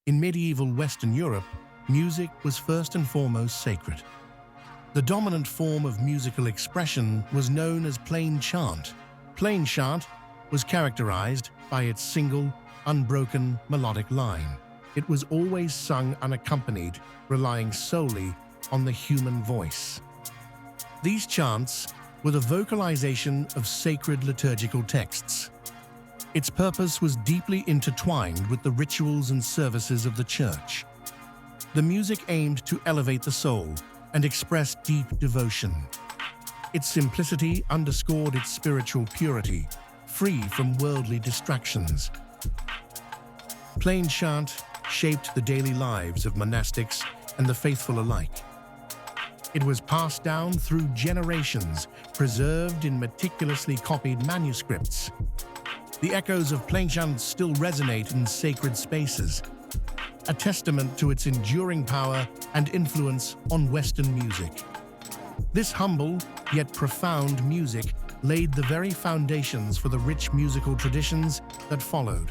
In medieval Western Europe, music was first and foremost sacred. The dominant form of musical expression was known as plain-chant. Plain-chant was characterized by its single, unbroken melodic line. It was always sung unaccompanied, relying solely on the human voice. These chants were the vocalization of sacred liturgical texts. Its purpose was deeply intertwined with the rituals and services of the Church. The music aimed to elevate the soul and express deep devotion. Its simplicity underscored its spiritual purity, free from worldly distractions. Plainchant shaped the daily lives of monastics and the faithful alike. It was passed down through generations, preserved in meticulously copied manuscripts. The echoes of plainchant still resonate in sacred spaces, a testament to its enduring power and influence on Western music. This humble yet profound music laid the very foundations for the rich musical traditions that followed.